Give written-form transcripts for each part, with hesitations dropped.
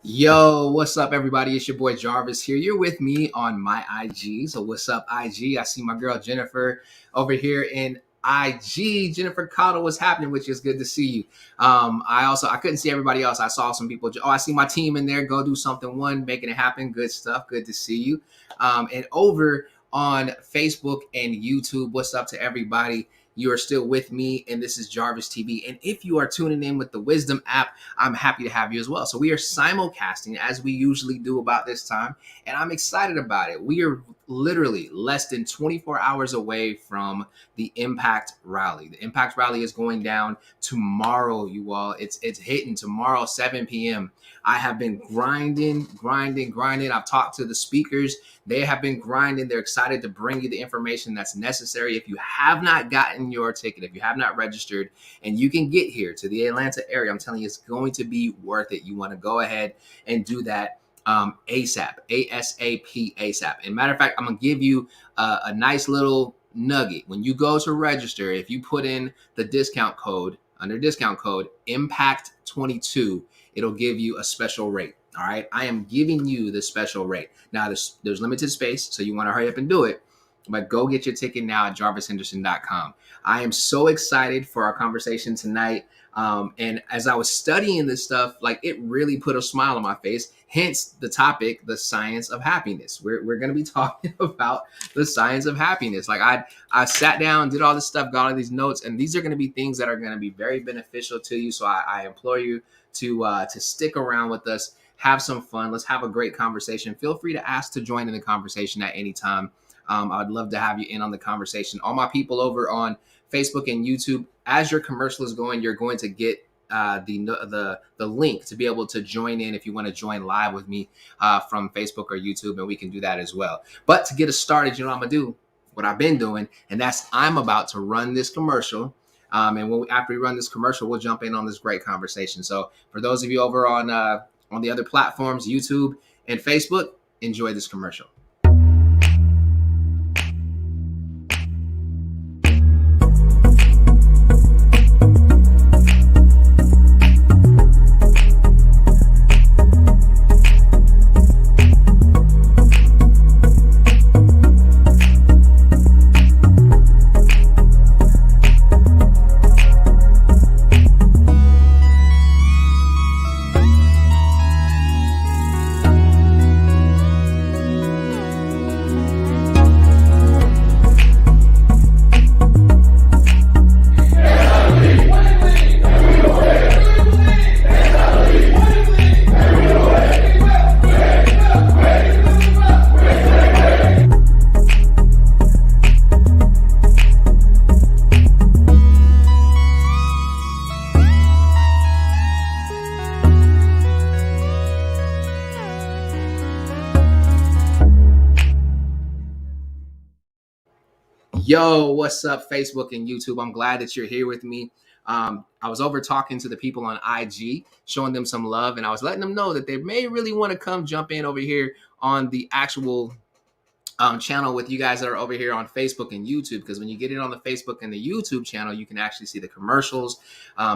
Yo, what's up, everybody? It's your boy Jarvis here. You're with me on my IG. So, what's up, IG? I see my girl Jennifer over here in IG. Jennifer Cottle, what's happening with you? It's good to see you. I couldn't see everybody else. I saw some people. Oh, I see my team in there. Go do something. One, making it happen. Good stuff. Good to see you. And over on Facebook and YouTube, what's up to everybody? You are still with me, and this is Jarvis TV. And if you are tuning in with the Wisdom app, I'm happy to have you as well. So we are simulcasting as we usually do about this time, and I'm excited about it. We are literally less than 24 hours away from the Impact Rally. The Impact Rally is going down tomorrow, you all. It's hitting tomorrow, 7 p.m. I have been grinding. I've talked to the speakers. They have been grinding. They're excited to bring you the information that's necessary. If you have not gotten your ticket, if you have not registered, and you can get here to the Atlanta area, I'm telling you, it's going to be worth it. You want to go ahead and do that ASAP, ASAP, ASAP. And matter of fact, I'm going to give you a nice little nugget. When you go to register, if you put in the discount code, under discount code, IMPACT22, it'll give you a special rate. All right. I am giving you the special rate. Now, there's limited space, so you want to hurry up and do it. But go get your ticket now at jarvishenderson.com. I am so excited for our conversation tonight. And as I was studying this stuff, like, it really put a smile on my face. Hence the topic, the science of happiness. We're going to be talking about the science of happiness. Like, I sat down, did all this stuff, got all these notes, and these are going to be things that are going to be very beneficial to you. So I implore you to stick around with us. Have some fun. Let's have a great conversation. Feel free to ask to join in the conversation at any time. I would love to have you in on the conversation. All my people over on Facebook and YouTube, as your commercial is going, you're going to get the link to be able to join in if you want to join live with me from Facebook or YouTube, and we can do that as well. But to get us started, you know what I'm going to do? What I've been doing, and that's I'm about to run this commercial. And after we run this commercial, we'll jump in on this great conversation. So for those of you over on the other platforms, YouTube and Facebook, enjoy this commercial. Yo, what's up, Facebook and YouTube? I'm glad that you're here with me. I was over talking to the people on IG, showing them some love, and I was letting them know that they may really want to come jump in over here on the actual channel with you guys that are over here on Facebook and YouTube, because when you get it on the Facebook and the YouTube channel, you can actually see the commercials.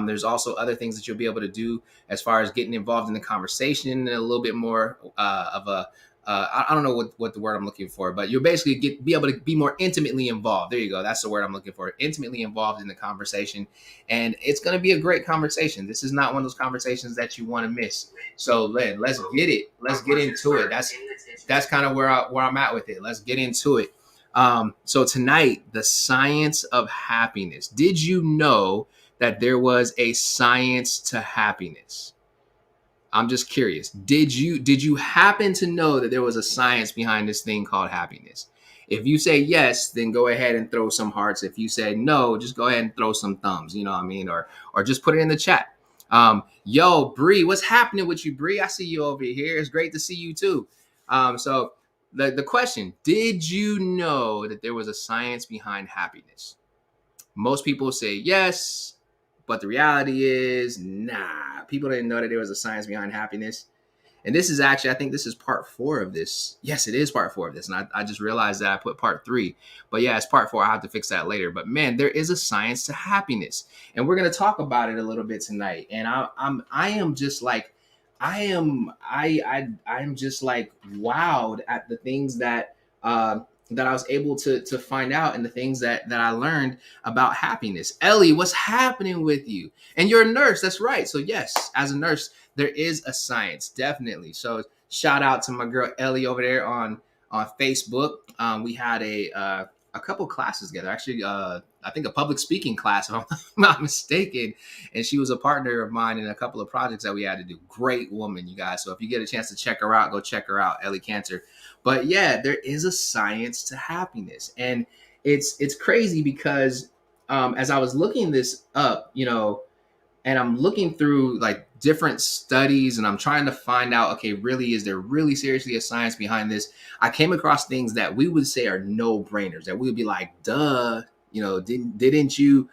There's also other things that you'll be able to do as far as getting involved in the conversation and a little bit more of a I don't know what the word I'm looking for, but you'll basically be able to be more intimately involved. There you go. That's the word I'm looking for. Intimately involved in the conversation. And it's going to be a great conversation. This is not one of those conversations that you want to miss. So let's get it. Let's get into it. That's kind of where I'm at with it. Let's get into it. So tonight, the science of happiness. Did you know that there was a science to happiness? I'm just curious. Did you happen to know that there was a science behind this thing called happiness? If you say yes, then go ahead and throw some hearts. If you say no, just go ahead and throw some thumbs. You know what I mean? Or just put it in the chat. Yo, Bree, what's happening with you, Bree? I see you over here. It's great to see you too. So the question: did you know that there was a science behind happiness? Most people say yes. But the reality is, nah, people didn't know that there was a science behind happiness. And this is actually, I think this is part 4 of this. Yes, it is part 4 of this. And I just realized that I put part 3. But yeah, it's part 4. I have to fix that later. But man, there is a science to happiness. And we're going to talk about it a little bit tonight. And I am just like I'm just like wowed at the things that I was able to find out, and the things that I learned about happiness. Ellie, what's happening with you? And you're a nurse, that's right. So yes, as a nurse, there is a science, definitely. So shout out to my girl Ellie over there on Facebook. We had a couple classes together. Actually, I think a public speaking class, if I'm not mistaken. And she was a partner of mine in a couple of projects that we had to do. Great woman, you guys. So if you get a chance to check her out, go check her out, Ellie Cantor. But yeah, there is a science to happiness, and it's crazy because as I was looking this up, and I'm looking through like different studies, and I'm trying to find out, okay, really, is there really seriously a science behind this? I came across things that we would say are no brainers, that we would be like, duh, uh, didn't you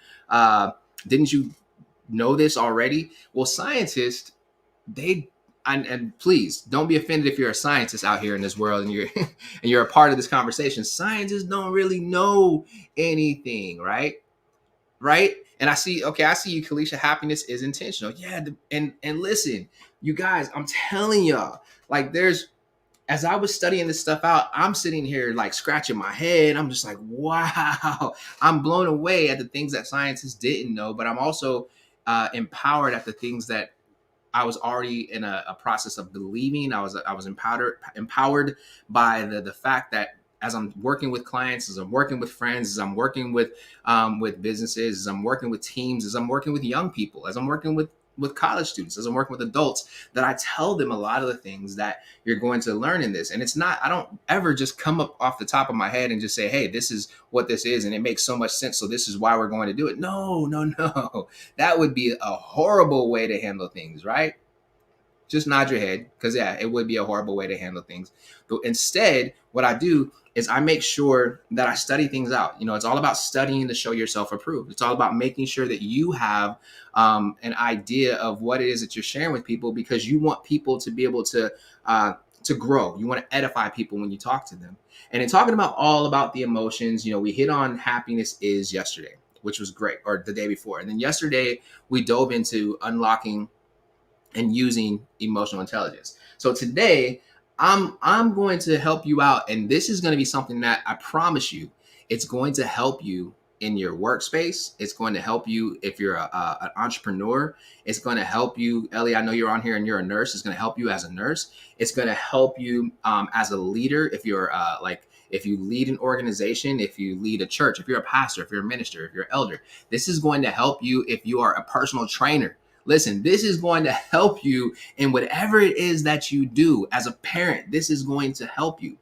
know this already? Well, scientists, they and please don't be offended if you're a scientist out here in this world and you're and you're a part of this conversation. Scientists don't really know anything, right? And I see you, Kalisha. Happiness is intentional. Yeah, and listen, you guys, I'm telling y'all, like there's as I was studying this stuff out, I'm sitting here like scratching my head. I'm just like, wow, I'm blown away at the things that scientists didn't know, but I'm also empowered at the things that I was already in a process of believing. I was empowered by the fact that as I'm working with clients, as I'm working with friends, as I'm working with businesses, as I'm working with teams, as I'm working with young people, as I'm working with college students, as I'm working with adults, that I tell them a lot of the things that you're going to learn in this. And it's not, I don't ever just come up off the top of my head and just say, hey, this is what this is, and it makes so much sense, so this is why we're going to do it. No, no, no. That would be a horrible way to handle things, right? Just nod your head, because yeah, it would be a horrible way to handle things. But instead, what I do is I make sure that I study things out. It's all about studying to show yourself approved. It's all about making sure that you have an idea of what it is that you're sharing with people, because you want people to be able to grow. You want to edify people when you talk to them. And in talking about all about the emotions, we hit on happiness is yesterday, which was great, or the day before. And then yesterday we dove into unlocking and using emotional intelligence. So today, I'm going to help you out, and this is going to be something that I promise you, it's going to help you in your workspace. It's going to help you if you're an entrepreneur. It's going to help you, Ellie. I know you're on here and you're a nurse. It's going to help you as a nurse. It's going to help you as a leader. If you're if you lead an organization, if you lead a church, if you're a pastor, if you're a minister, if you're an elder, this is going to help you if you are a personal trainer. Listen, this is going to help you in whatever it is that you do as a parent. This is going to help you.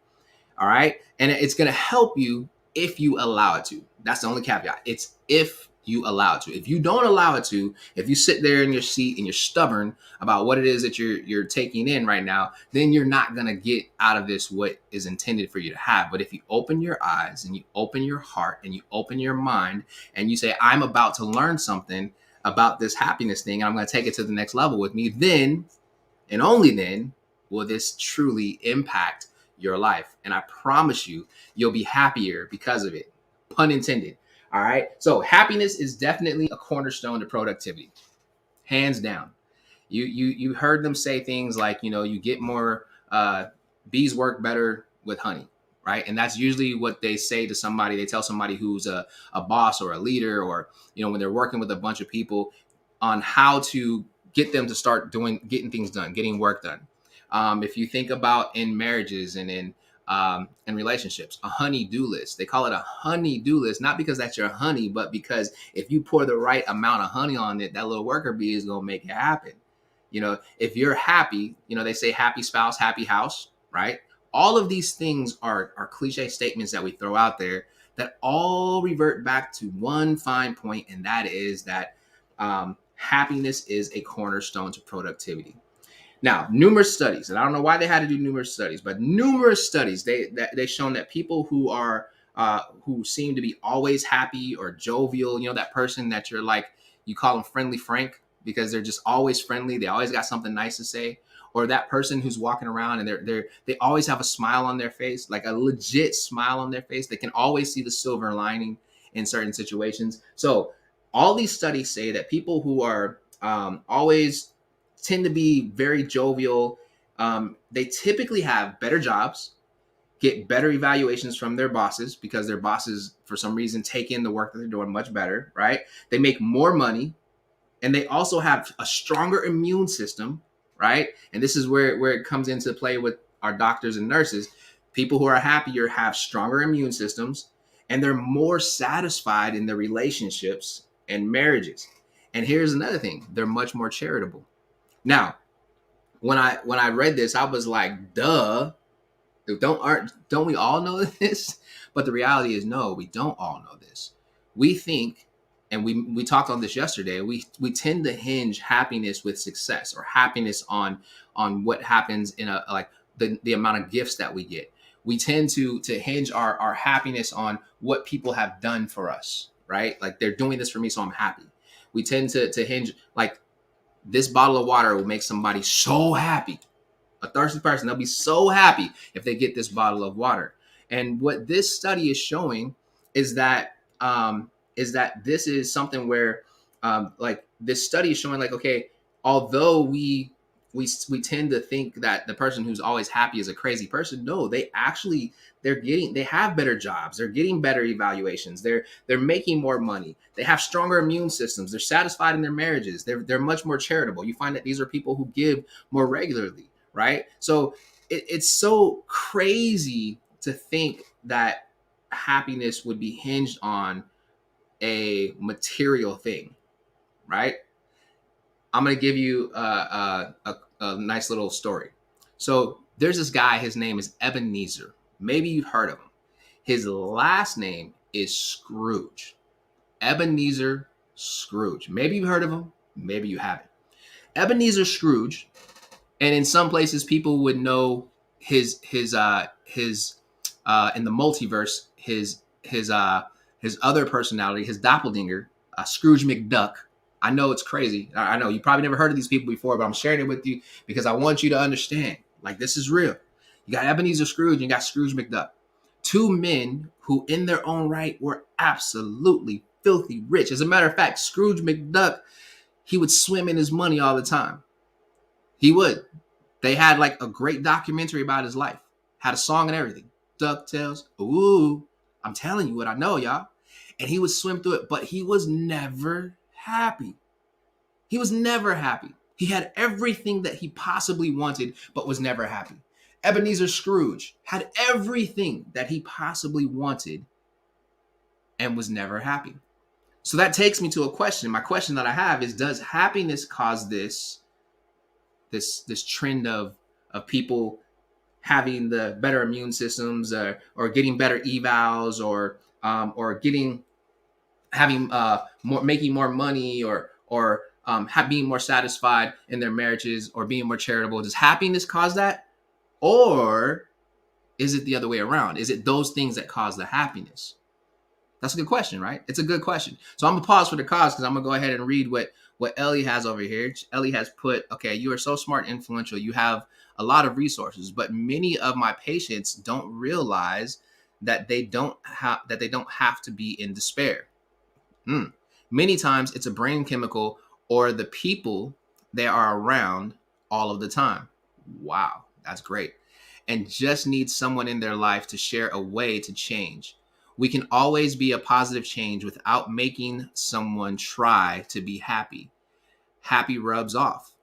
All right. And it's going to help you if you allow it to. That's the only caveat. It's if you allow it to. If you don't allow it to, if you sit there in your seat and you're stubborn about what it is that you're taking in right now, then you're not going to get out of this what is intended for you to have. But if you open your eyes and you open your heart and you open your mind and you say, I'm about to learn something about this happiness thing, and I'm going to take it to the next level with me, then and only then will this truly impact your life. And I promise you, you'll be happier because of it. Pun intended. All right. So happiness is definitely a cornerstone to productivity, hands down. You heard them say things like, you get more bees work better with honey, right? And that's usually what they say to somebody. They tell somebody who's a boss or a leader, or when they're working with a bunch of people, on how to get them to start getting things done, getting work done. If you think about in marriages and in relationships, a honey-do list. They call it a honey-do list, not because that's your honey, but because if you pour the right amount of honey on it, that little worker bee is gonna make it happen. If you're happy, they say happy spouse, happy house, right? All of these things are cliche statements that we throw out there that all revert back to one fine point, and that is that happiness is a cornerstone to productivity. Now, numerous studies, and I don't know why they had to do numerous studies, but numerous studies they've shown that people who seem to be always happy or jovial, that person that you're like, you call them friendly Frank because they're just always friendly, they always got something nice to say, or that person who's walking around and they always have a smile on their face, like a legit smile on their face. They can always see the silver lining in certain situations. So all these studies say that people who are always tend to be very jovial. They typically have better jobs, get better evaluations from their bosses because their bosses, for some reason, take in the work that they're doing much better, right? They make more money, and they also have a stronger immune system, right? And this is where it comes into play with our doctors and nurses. People who are happier have stronger immune systems, and they're more satisfied in their relationships and marriages. And here's another thing: they're much more charitable. Now, when I read this, I was like, duh. Don't we all know this? But the reality is, no, we don't all know this. We think, and we talked on this yesterday. We tend to hinge happiness with success, or happiness on what happens in a, like, the amount of gifts that we get. We tend to hinge our happiness on what people have done for us, right? Like, they're doing this for me, so I'm happy. We tend to hinge, like, this bottle of water will make somebody so happy. A thirsty person, they'll be so happy if they get this bottle of water. And what this study is showing is that this is something where, like, this study is showing, like, okay, although we tend to think that the person who's always happy is a crazy person. No, they actually, they have better jobs, they're getting better evaluations, they're making more money, they have stronger immune systems, they're satisfied in their marriages, they're much more charitable. You find that these are people who give more regularly, right? So it's so crazy to think that happiness would be hinged on a material thing, right? I'm going to give you a nice little story. So there's this guy, his name is Ebenezer. Maybe you've heard of him. His last name is Scrooge. Ebenezer Scrooge. Maybe you've heard of him, maybe you haven't. Ebenezer Scrooge, and in some places people would know his in the multiverse, his other personality, his doppelganger, Scrooge McDuck. I know it's crazy. I know you probably never heard of these people before, but I'm sharing it with you because I want you to understand, like, this is real. You got Ebenezer Scrooge and you got Scrooge McDuck. Two men who in their own right were absolutely filthy rich. As a matter of fact, Scrooge McDuck, he would swim in his money all the time. He would. They had, like, a great documentary about his life. Had a song and everything. DuckTales. Ooh, I'm telling you what I know, y'all. And he would swim through it, but he was never happy. He was never happy. He had everything that he possibly wanted, but was never happy. Ebenezer Scrooge had everything that he possibly wanted and was never happy. So that takes me to a question. My question that I have is, does happiness cause this trend of people having the better immune systems, or getting better evals, or making more money, or being more satisfied in their marriages, or being more charitable? Does happiness cause that? Or is it the other way around? Is it those things that cause the happiness? That's a good question, right? It's a good question. So I'm going to pause for the cause because I'm going to go ahead and read what Ellie has over here. Ellie has put, okay, you are so smart and influential. You have a lot of resources, but many of my patients don't realize that they don't have to be in despair. Many times it's a brain chemical or the people they are around all of the time. Wow, that's great. And just need someone in their life to share a way to change. We can always be a positive change without making someone try to be happy. Happy rubs off.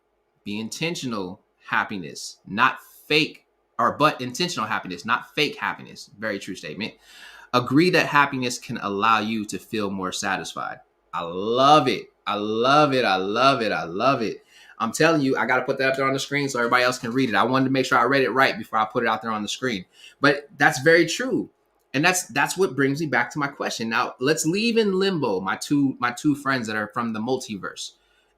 Be intentional happiness, not fake, but intentional happiness, not fake happiness. Very true statement. Agree that happiness can allow you to feel more satisfied. I love it. I love it. I love it. I love it. I'm telling you, I got to put that up there on the screen so everybody else can read it. I wanted to make sure I read it right before I put it out there on the screen. But that's very true. And that's what brings me back to my question. Now, let's leave in limbo my two friends that are from the multiverse,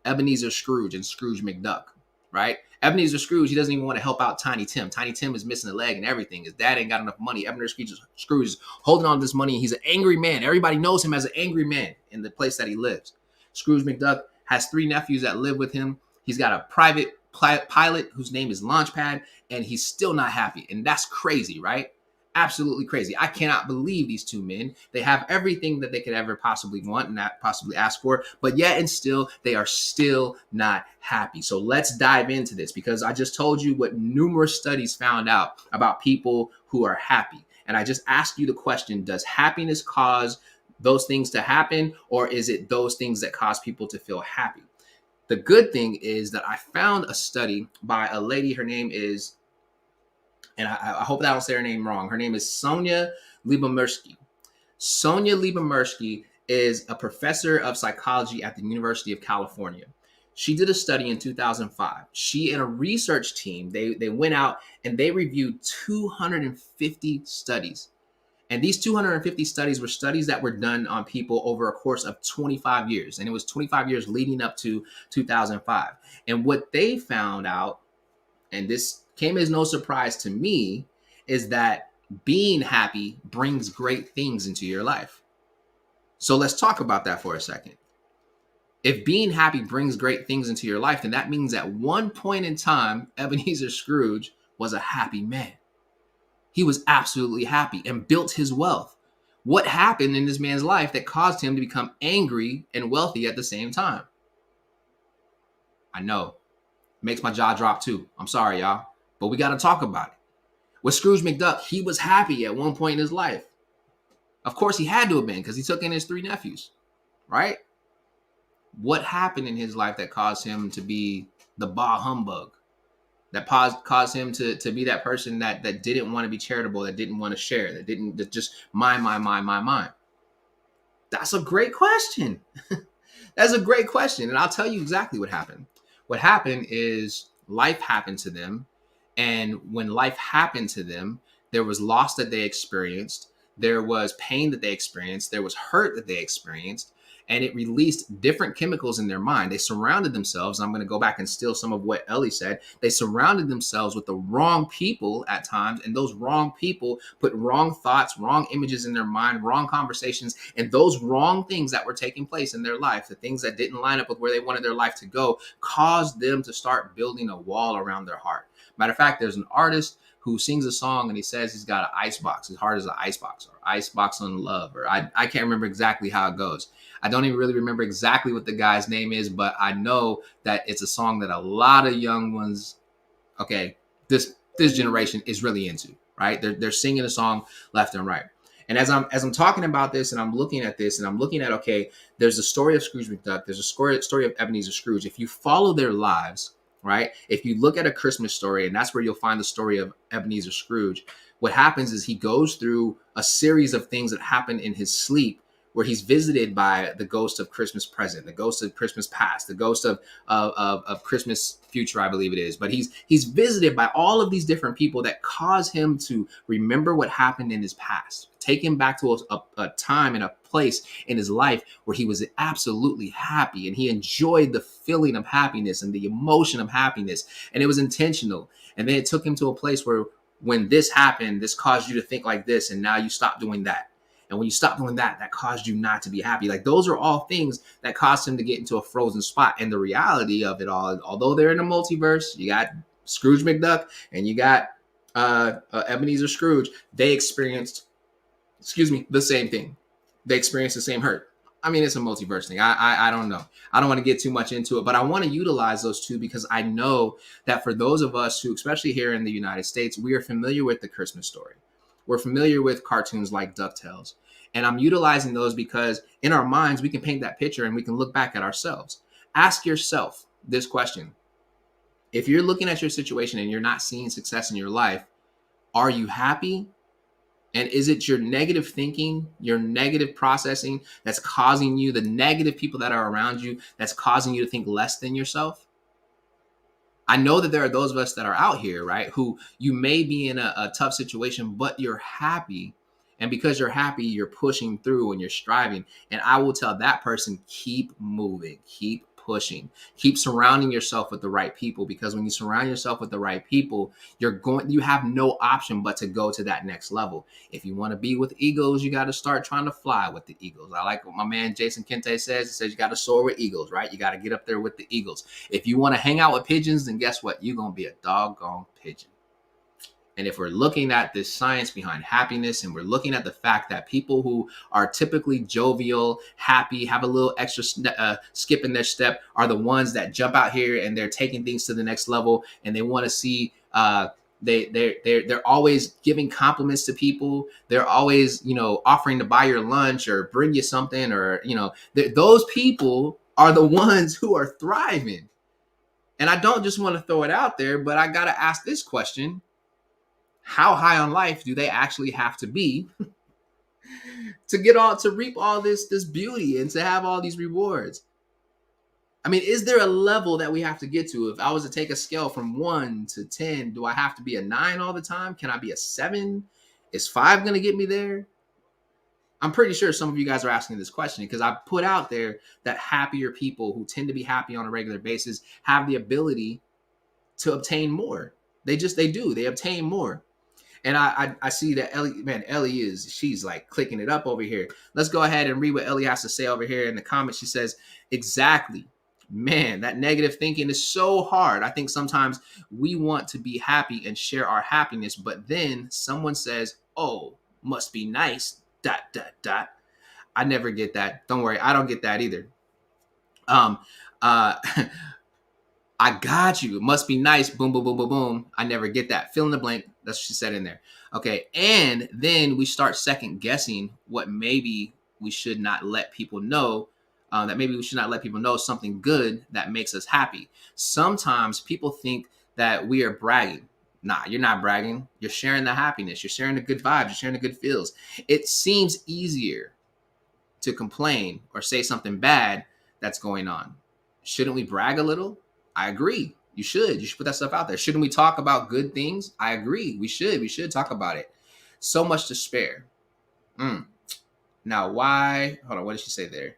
Ebenezer Scrooge and Scrooge McDuck, right? Ebenezer Scrooge, he doesn't even want to help out Tiny Tim. Tiny Tim is missing a leg and everything. His dad ain't got enough money. Ebenezer Scrooge is holding on to this money. He's an angry man. Everybody knows him as an angry man in the place that he lives. Scrooge McDuck has 3 nephews that live with him. He's got a private pilot whose name is Launchpad, and he's still not happy. And that's crazy, right? Absolutely crazy. I cannot believe these two men. They have everything that they could ever possibly want and not possibly ask for, but yet and still, they are still not happy. So let's dive into this, because I just told you what numerous studies found out about people who are happy. And I just asked you the question, does happiness cause those things to happen, or is it those things that cause people to feel happy? The good thing is that I found a study by a lady. Her name is, and I hope that I don't say her name wrong. Her name is Sonia Lyubomirsky. Sonia Lyubomirsky is a professor of psychology at the University of California. She did a study in 2005. She and a research team, they went out and they reviewed 250 studies. And these 250 studies were studies that were done on people over a course of 25 years. And it was 25 years leading up to 2005. And what they found out, and this came as no surprise to me, is that being happy brings great things into your life. So let's talk about that for a second. If being happy brings great things into your life, then that means at one point in time, Ebenezer Scrooge was a happy man. He was absolutely happy and built his wealth. What happened in this man's life that caused him to become angry and wealthy at the same time? I know. It makes my jaw drop too. I'm sorry, y'all. But we got to talk about it. With Scrooge McDuck, he was happy at one point in his life. Of course, he had to have been, because he took in his 3 nephews, right? What happened in his life that caused him to be the bah humbug? That caused him to be that person that didn't want to be charitable, that didn't want to share, that just mine. That's a great question. That's a great question. And I'll tell you exactly what happened. What happened is life happened to them. And when life happened to them, there was loss that they experienced. There was pain that they experienced. There was hurt that they experienced. And it released different chemicals in their mind. They surrounded themselves. I'm going to go back and steal some of what Ellie said. They surrounded themselves with the wrong people at times. And those wrong people put wrong thoughts, wrong images in their mind, wrong conversations. And those wrong things that were taking place in their life, the things that didn't line up with where they wanted their life to go, caused them to start building a wall around their heart. Matter of fact, there's an artist who sings a song and he says he's got an ice box, his heart is an ice box, or ice box on love, or I can't remember exactly how it goes. I don't even really remember exactly what the guy's name is, but I know that it's a song that a lot of young ones, this generation is really into, right? They're singing a song left and right. And as I'm talking about this and I'm looking at this and I'm looking at, okay, there's a story of Scrooge McDuck, there's a story of Ebenezer Scrooge. If you follow their lives, right? If you look at A Christmas Story, and that's where you'll find the story of Ebenezer Scrooge, what happens is he goes through a series of things that happen in his sleep, where he's visited by the ghost of Christmas present, the ghost of Christmas past, the ghost of Christmas future, I believe it is. But he's visited by all of these different people that cause him to remember what happened in his past, take him back to a time and a place in his life where he was absolutely happy and he enjoyed the feeling of happiness and the emotion of happiness, and it was intentional. And then it took him to a place where when this happened, this caused you to think like this, and now you stop doing that. And when you stop doing that, that caused you not to be happy. Like, those are all things that caused him to get into a frozen spot. And the reality of it all, although they're in a multiverse, you got Scrooge McDuck and you got Ebenezer Scrooge, they experienced, the same thing. They experienced the same hurt. I mean, it's a multiverse thing. I don't know. I don't want to get too much into it, but I want to utilize those two because I know that for those of us who, especially here in the United States, we are familiar with the Christmas Story. We're familiar with cartoons like DuckTales. And I'm utilizing those because in our minds, we can paint that picture and we can look back at ourselves. Ask yourself this question. If you're looking at your situation and you're not seeing success in your life, are you happy? And is it your negative thinking, your negative processing that's causing you, the negative people that are around you, that's causing you to think less than yourself? I know that there are those of us that are out here, right, who you may be in a tough situation, but you're happy. And because you're happy, you're pushing through and you're striving. And I will tell that person, keep moving, keep pushing, keep surrounding yourself with the right people, because when you surround yourself with the right people, you have no option but to go to that next level. If you want to be with eagles, you got to start trying to fly with the eagles. I like what my man Jason Kente says. He says you got to soar with eagles, right? You got to get up there with the eagles. If you want to hang out with pigeons, then guess what? You're going to be a doggone pigeon. And if we're looking at this science behind happiness and we're looking at the fact that people who are typically jovial, happy, have a little extra skip in their step are the ones that jump out here and they're taking things to the next level and they want to see they're always giving compliments to people. They're always, offering to buy your lunch or bring you something, or, those people are the ones who are thriving. And I don't just want to throw it out there, but I got to ask this question. How high on life do they actually have to be to reap all this beauty and to have all these rewards? I mean, is there a level that we have to get to? If I was to take a scale from 1 to 10, do I have to be a 9 all the time? Can I be a 7? Is 5 going to get me there? I'm pretty sure some of you guys are asking this question because I put out there that happier people who tend to be happy on a regular basis have the ability to obtain more. They do. They obtain more. And I see that Ellie she's like clicking it up over here. Let's go ahead and read what Ellie has to say over here in the comments. She says, exactly. Man, that negative thinking is so hard. I think sometimes we want to be happy and share our happiness, but then someone says, oh, must be nice, ... I never get that. Don't worry, I don't get that either. I got you. It must be nice. Boom, boom, boom, boom, boom. I never get that. Fill in the blank. That's what she said in there. Okay. And then we start second guessing what maybe we should not let people know. That maybe we should not let people know something good that makes us happy. Sometimes people think that we are bragging. Nah, you're not bragging. You're sharing the happiness. You're sharing the good vibes. You're sharing the good feels. It seems easier to complain or say something bad that's going on. Shouldn't we brag a little? I agree. You should put that stuff out there. Shouldn't we talk about good things? I agree. We should talk about it. So much to spare. Now, why? Hold on. What did she say there?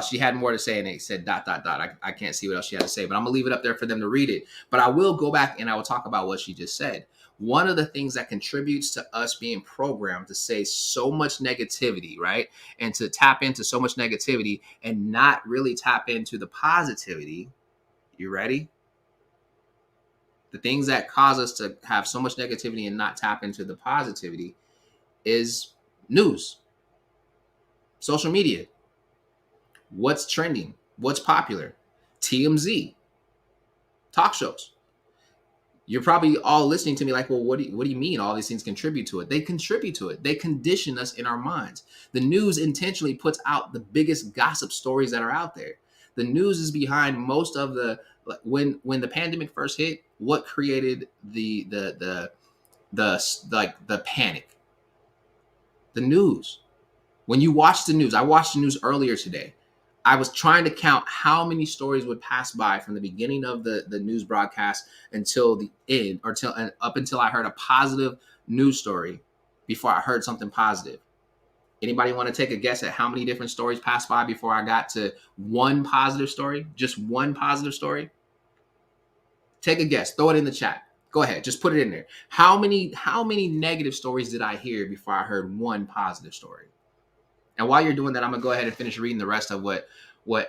She had more to say, and it said ... I can't see what else she had to say, but I'm going to leave it up there for them to read it. But I will go back and I will talk about what she just said. One of the things that contributes to us being programmed to say so much negativity, right? And to tap into so much negativity and not really tap into the positivity. You ready? The things that cause us to have so much negativity and not tap into the positivity is news, social media, what's trending, what's popular, TMZ, talk shows. You're probably all listening to me like, well, what do you mean all these things contribute to it? They contribute to it. They condition us in our minds. The news intentionally puts out the biggest gossip stories that are out there. The news is behind most of the, when the pandemic first hit, what created the panic? The news. When you watch the news, I watched the news earlier today. I was trying to count how many stories would pass by from the beginning of the news broadcast until the end, or up until I heard a positive news story before I heard something positive. Anybody want to take a guess at how many different stories passed by before I got to one positive story? Just one positive story? Take a guess. Throw it in the chat. Go ahead. Just put it in there. How many negative stories did I hear before I heard one positive story? And while you're doing that, I'm going to go ahead and finish reading the rest of what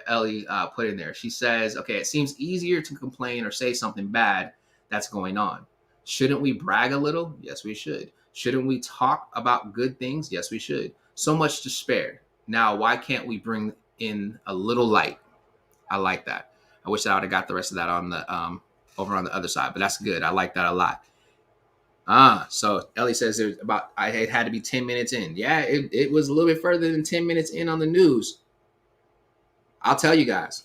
Ellie put in there. She says, okay, it seems easier to complain or say something bad that's going on. Shouldn't we brag a little? Yes, we should. Shouldn't we talk about good things? Yes, we should. So much to spare. Now, why can't we bring in a little light? I like that. I wish I would have got the rest of that on the over on the other side, but that's good. I like that a lot. So Ellie says it had to be 10 minutes in. Yeah, it was a little bit further than 10 minutes in on the news. I'll tell you guys,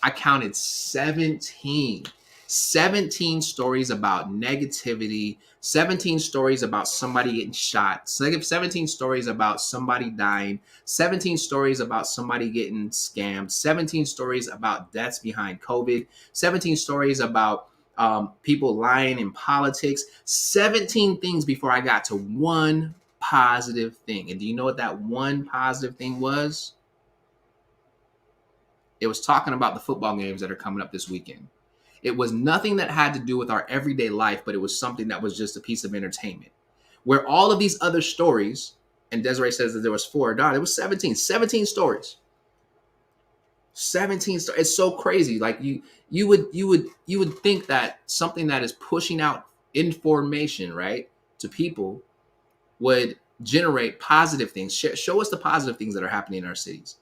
I counted 17 stories about negativity, 17 stories about somebody getting shot, 17 stories about somebody dying, 17 stories about somebody getting scammed, 17 stories about deaths behind COVID, 17 stories about people lying in politics, 17 things before I got to one positive thing. And do you know what that one positive thing was? It was talking about the football games that are coming up this weekend. It was nothing that had to do with our everyday life, but it was something that was just a piece of entertainment. Where all of these other stories, and Desiree says that there was 4, it was 17 stories. 17 stories. It's so crazy. Like you would think that something that is pushing out information, right, to people would generate positive things. Show us the positive things that are happening in our cities.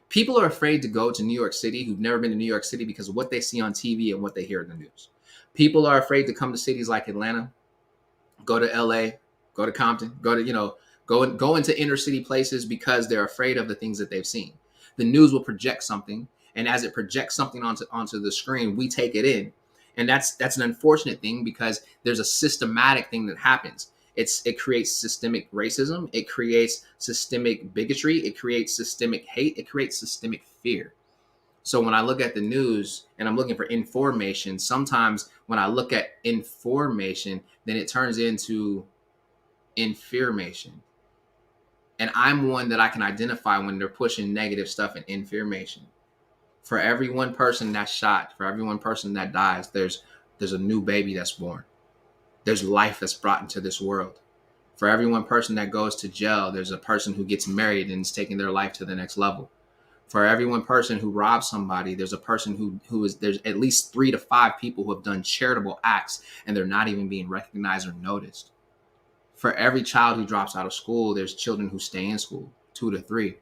People are afraid to go to New York City who've never been to New York City because of what they see on TV and what they hear in the news. People are afraid to come to cities like Atlanta, go to LA, go to Compton, go to, go into inner city places because they're afraid of the things that they've seen. The news will project something, and as it projects something onto the screen, we take it in. And that's an unfortunate thing because there's a systematic thing that happens. It creates systemic racism, it creates systemic bigotry, it creates systemic hate, it creates systemic fear. So when I look at the news and I'm looking for information, sometimes when I look at information, then it turns into information. And I'm one that I can identify when they're pushing negative stuff and information. For every one person that's shot, for every one person that dies, there's a new baby that's born. There's life that's brought into this world. For every one person that goes to jail, there's a person who gets married and is taking their life to the next level. For every one person who robs somebody, there's a person there's at least 3 to 5 people who have done charitable acts and they're not even being recognized or noticed. For every child who drops out of school, there's children who stay in school, 2 to 3.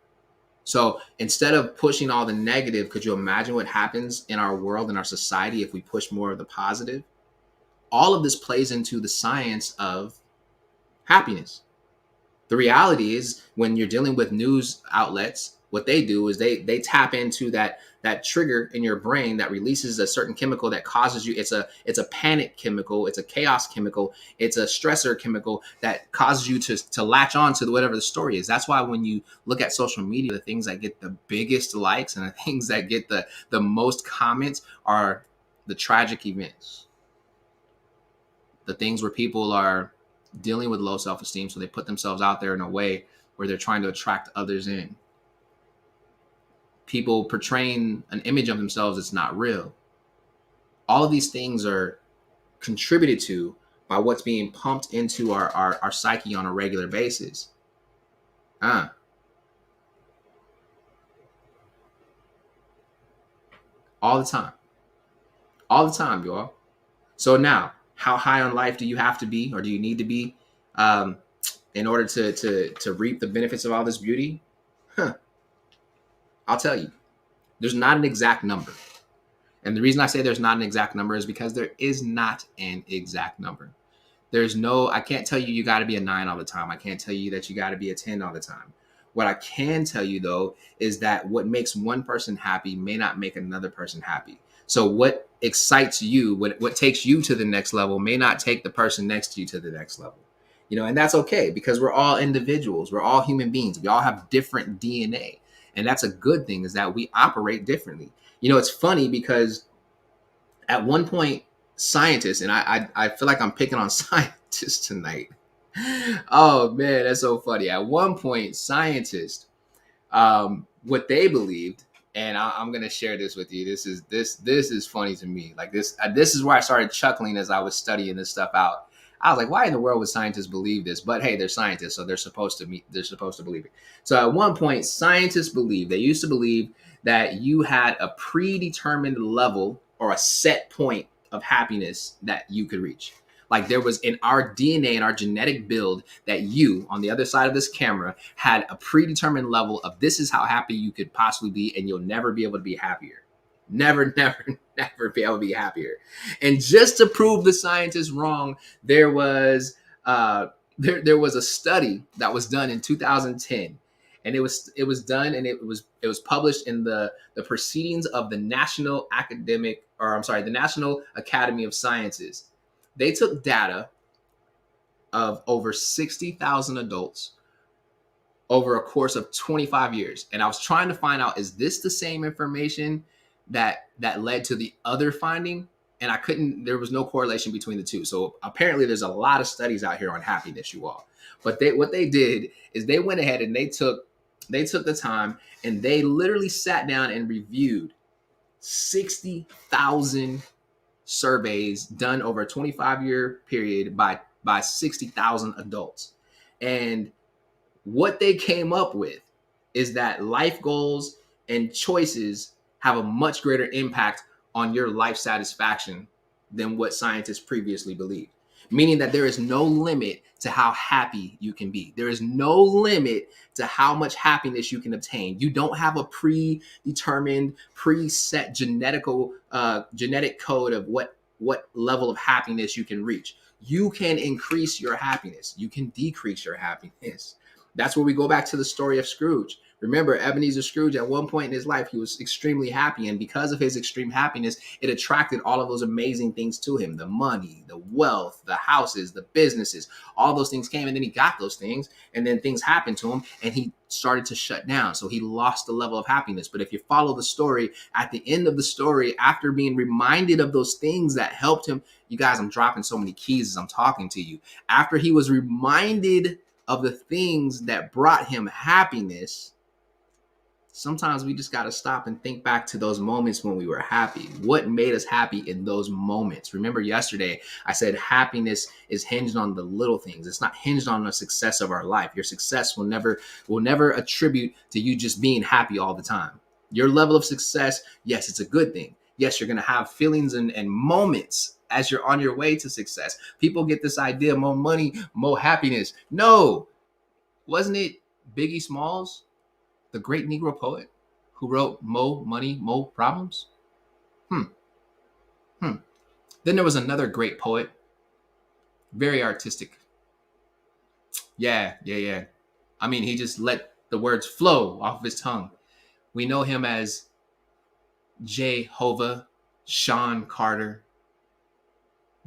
So instead of pushing all the negative, could you imagine what happens in our world, in our society, if we push more of the positive? All of this plays into the science of happiness. The reality is when you're dealing with news outlets, what they do is they tap into that trigger in your brain that releases a certain chemical that causes you. It's a panic chemical, it's a chaos chemical, it's a stressor chemical that causes you to latch on to whatever the story is. That's why when you look at social media, the things that get the biggest likes and the things that get the most comments are the tragic events, the things where people are dealing with low self-esteem, so they put themselves out there in a way where they're trying to attract others in. People portraying an image of themselves that's not real. All of these things are contributed to by what's being pumped into our psyche on a regular basis. All the time. All the time, y'all. So now, how high on life do you have to be, or do you need to be, in order to reap the benefits of all this beauty? I'll tell you, there's not an exact number. And the reason I say there's not an exact number is because there is not an exact number. I can't tell you got to be a 9 all the time. I can't tell you that you got to be a 10 all the time. What I can tell you, though, is that what makes one person happy may not make another person happy. So what excites you, what takes you to the next level may not take the person next to you to the next level. And that's okay because we're all individuals. We're all human beings. We all have different DNA. And that's a good thing, is that we operate differently. It's funny because at one point, scientists, and I feel like I'm picking on scientists tonight. Oh man, that's so funny. At one point, scientists, what they believed, and I'm gonna share this with you. This is funny to me. Like this is where I started chuckling as I was studying this stuff out. I was like, why in the world would scientists believe this? But hey, they're scientists, so they're supposed to believe it. So at one point, scientists used to believe that you had a predetermined level or a set point of happiness that you could reach. Like there was in our DNA and our genetic build that you, on the other side of this camera, had a predetermined level of this is how happy you could possibly be, and you'll never be able to be happier. Never, never, never be able to be happier. And just to prove the scientists wrong, there was there was a study that was done in 2010, and it was done, and it was published in the Proceedings of the National Academy of Sciences. They took data of over 60,000 adults over a course of 25 years, and I was trying to find out, is this the same information that led to the other finding? And there was no correlation between the two. So apparently there's a lot of studies out here on happiness, you all. But what they did is they went ahead and they took the time and they literally sat down and reviewed 60,000 surveys done over a 25-year period by 60,000 adults. And what they came up with is that life goals and choices have a much greater impact on your life satisfaction than what scientists previously believed. meaning that there is no limit to how happy you can be. There is no limit to how much happiness you can obtain. You don't have a predetermined, preset genetic code of what level of happiness you can reach. You can increase your happiness. You can decrease your happiness. That's where we go back to the story of Scrooge. Remember, Ebenezer Scrooge, at one point in his life, he was extremely happy. And because of his extreme happiness, it attracted all of those amazing things to him: the money, the wealth, the houses, the businesses. All those things came, and then he got those things, and then things happened to him, and he started to shut down. So he lost the level of happiness. But if you follow the story, at the end of the story, after being reminded of those things that helped him, you guys, I'm dropping so many keys as I'm talking to you. After he was reminded of the things that brought him happiness, sometimes we just got to stop and think back to those moments when we were happy. What made us happy in those moments? Remember yesterday, I said happiness is hinged on the little things. It's not hinged on the success of our life. Your success will never attribute to you just being happy all the time. Your level of success, yes, it's a good thing. Yes, you're going to have feelings and moments as you're on your way to success. People get this idea, more money, more happiness. No, wasn't it Biggie Smalls, the great Negro poet, who wrote "Mo Money, Mo Problems"? Then there was another great poet, very artistic. Yeah. I mean, he just let the words flow off of his tongue. We know him as Jehovah, Sean Carter,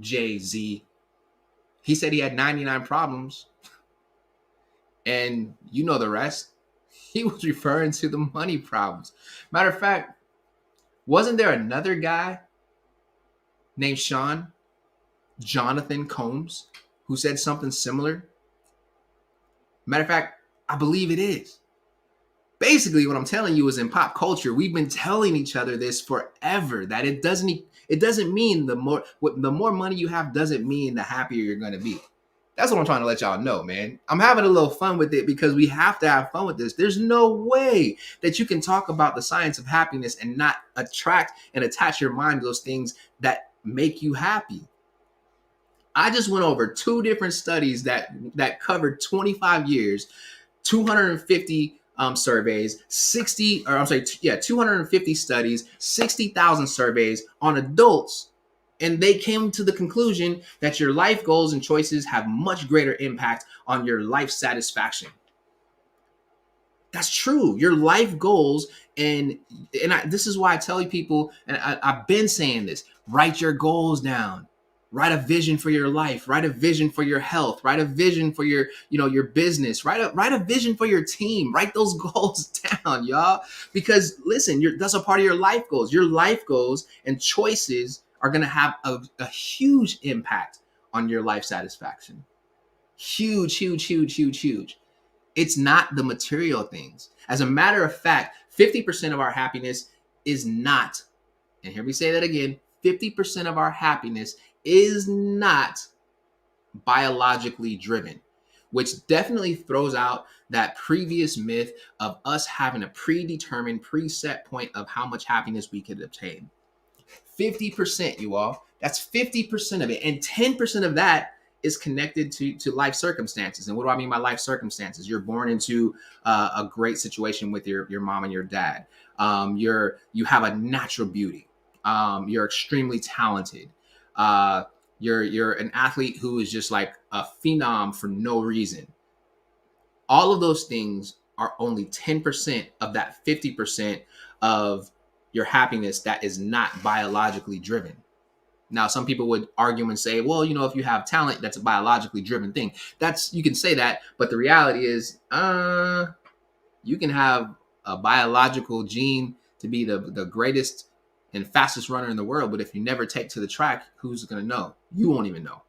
Jay-Z. He said he had 99 problems, and you know the rest. He was referring to the money problems. Matter of fact, wasn't there another guy named Jonathan Combs, who said something similar? Matter of fact, I believe it is. Basically, what I'm telling you is, in pop culture, we've been telling each other this forever, that it doesn't mean the more money you have doesn't mean the happier you're going to be. That's what I'm trying to let y'all know, man. I'm having a little fun with it because we have to have fun with this. There's no way that you can talk about the science of happiness and not attract and attach your mind to those things that make you happy. I just went over 2 different studies that covered 25 years, 250 surveys, 250 studies, 60,000 surveys on adults. And they came to the conclusion that your life goals and choices have much greater impact on your life satisfaction. That's true. Your life goals, this is why I tell you people, and I've been saying this: write your goals down. Write a vision for your life. Write a vision for your health. Write a vision for your business. Write a vision for your team. Write those goals down, y'all. Because listen, that's a part of your life goals. Your life goals and choices are going to have a huge impact on your life satisfaction. Huge. It's not the material things. As a matter of fact, 50% of our happiness is not, and hear me say that again, 50% of our happiness is not biologically driven, which definitely throws out that previous myth of us having a predetermined, preset point of how much happiness we could obtain. 50%, you all. That's 50% of it. And 10% of that is connected to life circumstances. And what do I mean by life circumstances? You're born into a great situation with your mom and your dad. You have a natural beauty. You're extremely talented. You're an athlete who is just like a phenom for no reason. All of those things are only 10% of that 50% of your happiness that is not biologically driven. Now, some people would argue and say, well, if you have talent, that's a biologically driven thing. You can say that, but the reality is, you can have a biological gene to be the greatest and fastest runner in the world, but if you never take to the track, who's going to know? You won't even know,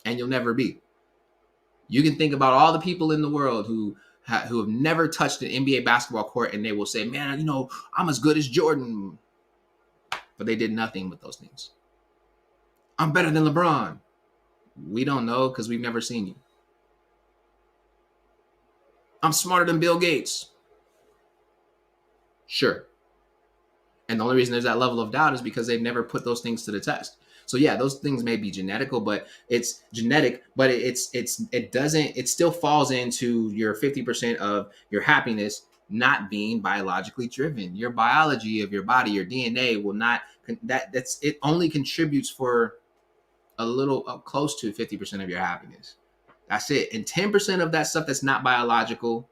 and you'll never be. You can think about all the people in the world who have never touched an NBA basketball court, and they will say, man, I'm as good as Jordan, but they did nothing with those things. I'm better than LeBron. We don't know because we've never seen you. I'm smarter than Bill Gates. Sure. And the only reason there's that level of doubt is because they've never put those things to the test. So yeah, those things may be genetical, but it's genetic, but it doesn't, it still falls into your 50% of your happiness not being biologically driven. Your biology of your body, your DNA will not, that's it only contributes for a little close to 50% of your happiness. That's it. And 10% of that stuff that's not biological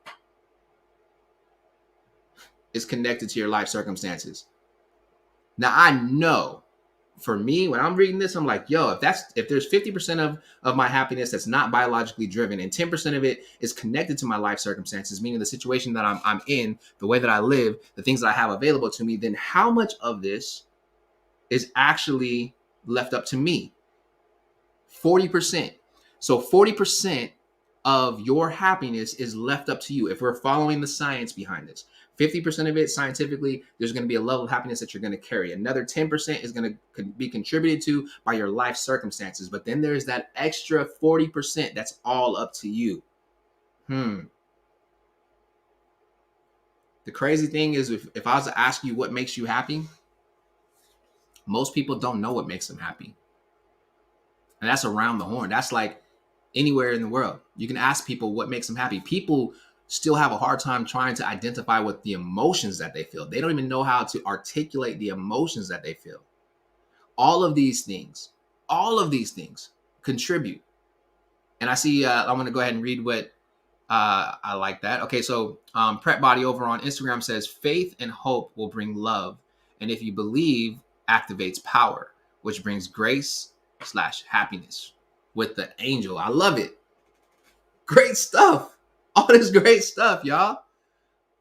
is connected to your life circumstances. Now I know for me, when I'm reading this, I'm like, yo, if there's 50% of my happiness that's not biologically driven, and 10% of it is connected to my life circumstances, meaning the situation that I'm in, the way that I live, the things that I have available to me, then how much of this is actually left up to me? 40%. So 40% of your happiness is left up to you if we're following the science behind this. 50% of it, scientifically, there's going to be a level of happiness that you're going to carry. Another 10% is going to be contributed to by your life circumstances. But then there's that extra 40% that's all up to you. The crazy thing is, if I was to ask you what makes you happy, most people don't know what makes them happy. And that's around the horn. That's like anywhere in the world. You can ask people what makes them happy. People still have a hard time trying to identify what the emotions that they feel. They don't even know how to articulate the emotions that they feel. All of these things contribute. And I see, I'm going to go ahead and read what I like that. Okay, so Prep Body over on Instagram says, faith and hope will bring love. And if you believe, activates power, which brings grace/happiness with the angel. I love it. Great stuff. All this great stuff, y'all.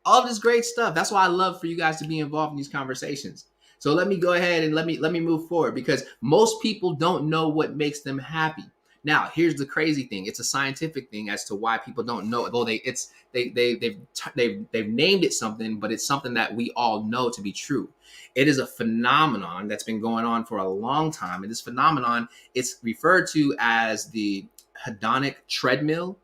All this great stuff. That's why I love for you guys to be involved in these conversations. So let me go ahead and let me move forward, because most people don't know what makes them happy. Now, here's the crazy thing. It's a scientific thing as to why people don't know. Though they've named it something, but it's something that we all know to be true. It is a phenomenon that's been going on for a long time. And this phenomenon, it's referred to as the hedonic treadmill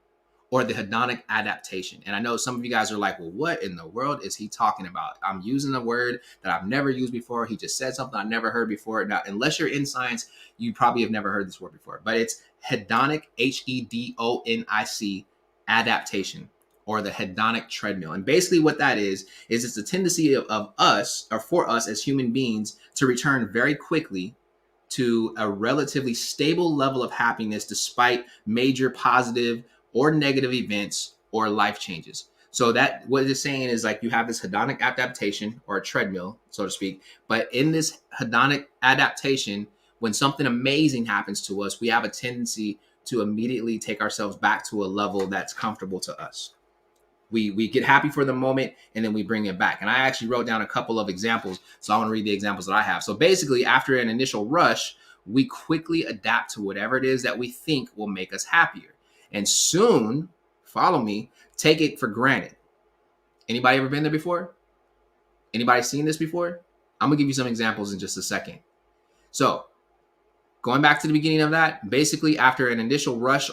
or the hedonic adaptation. And I know some of you guys are like, well, what in the world is he talking about? I'm using a word that I've never used before. He just said something I've never heard before. Now, unless you're in science, you probably have never heard this word before, but it's hedonic, hedonic adaptation, or the hedonic treadmill. And basically what that is it's a tendency of us, or for us as human beings, to return very quickly to a relatively stable level of happiness despite major positive or negative events or life changes. So that what it's saying is, like, you have this hedonic adaptation, or a treadmill, so to speak. But in this hedonic adaptation, when something amazing happens to us, we have a tendency to immediately take ourselves back to a level that's comfortable to us. We get happy for the moment, and then we bring it back. And I actually wrote down a couple of examples, so I want to read the examples that I have. So basically, after an initial rush, we quickly adapt to whatever it is that we think will make us happier. And soon, follow me, take it for granted. Anybody ever been there before? Anybody seen this before? I'm gonna give you some examples in just a second. So going back to the beginning of that, basically after an initial rush,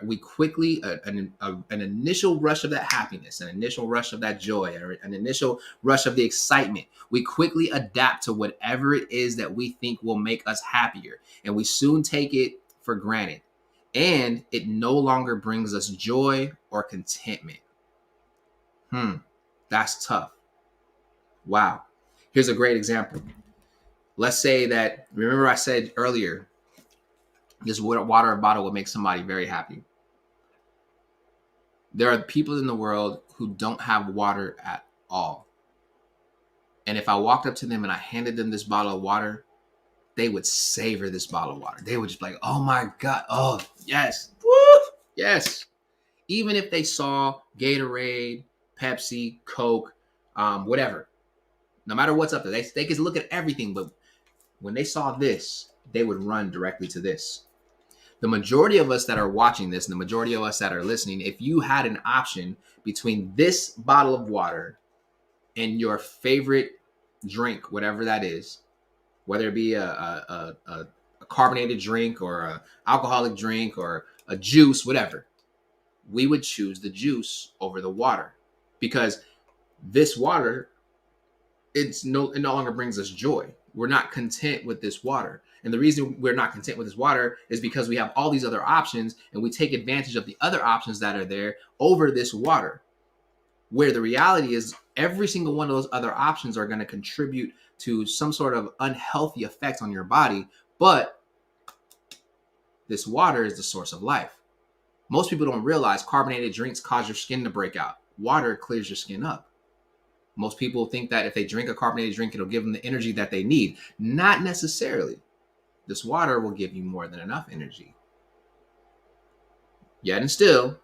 we quickly, an initial rush of that happiness, an initial rush of that joy, or an initial rush of the excitement, we quickly adapt to whatever it is that we think will make us happier. And we soon take it for granted. And it no longer brings us joy or contentment. That's tough. Wow. Here's a great example. Let's say that, remember I said earlier, this water bottle would make somebody very happy. There are people in the world who don't have water at all. And if I walked up to them and I handed them this bottle of water, they would savor this bottle of water. They would just be like, oh my God, oh yes, woo, yes. Even if they saw Gatorade, Pepsi, Coke, whatever, no matter what's up there, they could look at everything, but when they saw this, they would run directly to this. The majority of us that are watching this, and the majority of us that are listening, if you had an option between this bottle of water and your favorite drink, whatever that is, whether it be a carbonated drink or an alcoholic drink or a juice, whatever, we would choose the juice over the water, because this water, it no longer brings us joy. We're not content with this water. And the reason we're not content with this water is because we have all these other options and we take advantage of the other options that are there over this water. Where the reality is every single one of those other options are going to contribute to some sort of unhealthy effect on your body. But this water is the source of life. Most people don't realize carbonated drinks cause your skin to break out. Water clears your skin up. Most people think that if they drink a carbonated drink, it'll give them the energy that they need. Not necessarily. This water will give you more than enough energy. Yet and still,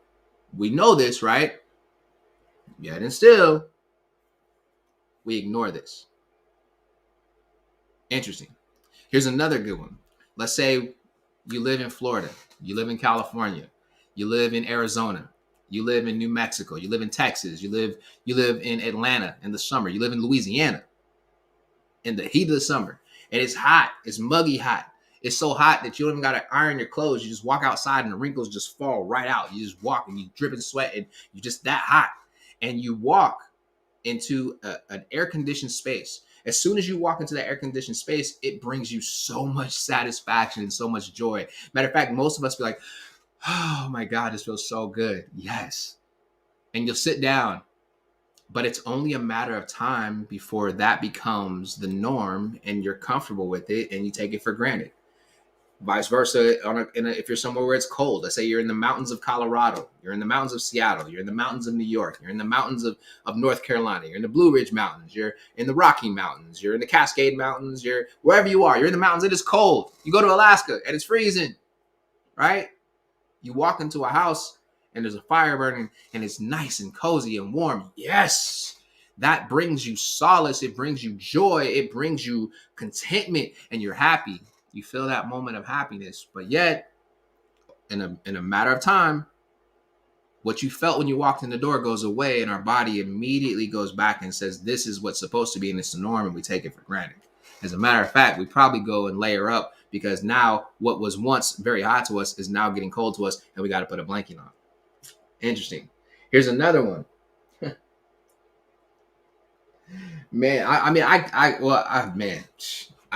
we know this, right? Yet and still, we ignore this. Interesting. Here's another good one. Let's say you live in Florida, you live in California, you live in Arizona, you live in New Mexico, you live in Texas, you live in Atlanta in the summer, you live in Louisiana in the heat of the summer, and it's hot, it's muggy hot. It's so hot that you don't even got to iron your clothes. You just walk outside and the wrinkles just fall right out. You just walk and you dripping sweat and you're just that hot. And you walk into an air-conditioned space. As soon as you walk into that air-conditioned space, it brings you so much satisfaction and so much joy. Matter of fact, most of us be like, oh my God, this feels so good. Yes. And you'll sit down, but it's only a matter of time before that becomes the norm and you're comfortable with it and you take it for granted. Vice versa, if you're somewhere where it's cold, let's say you're in the mountains of Colorado, you're in the mountains of Seattle, you're in the mountains of New York, you're in the mountains of North Carolina, you're in the Blue Ridge Mountains, you're in the Rocky Mountains, you're in the Cascade Mountains, you're wherever you are, you're in the mountains, it is cold. You go to Alaska and it's freezing, right? You walk into a house and there's a fire burning and it's nice and cozy and warm. Yes, that brings you solace, it brings you joy, it brings you contentment, and you're happy. You feel that moment of happiness, but yet in a matter of time, what you felt when you walked in the door goes away and our body immediately goes back and says, this is what's supposed to be and it's the norm and we take it for granted. As a matter of fact, we probably go and layer up because now what was once very hot to us is now getting cold to us and we got to put a blanket on. Interesting. Here's another one. Man, I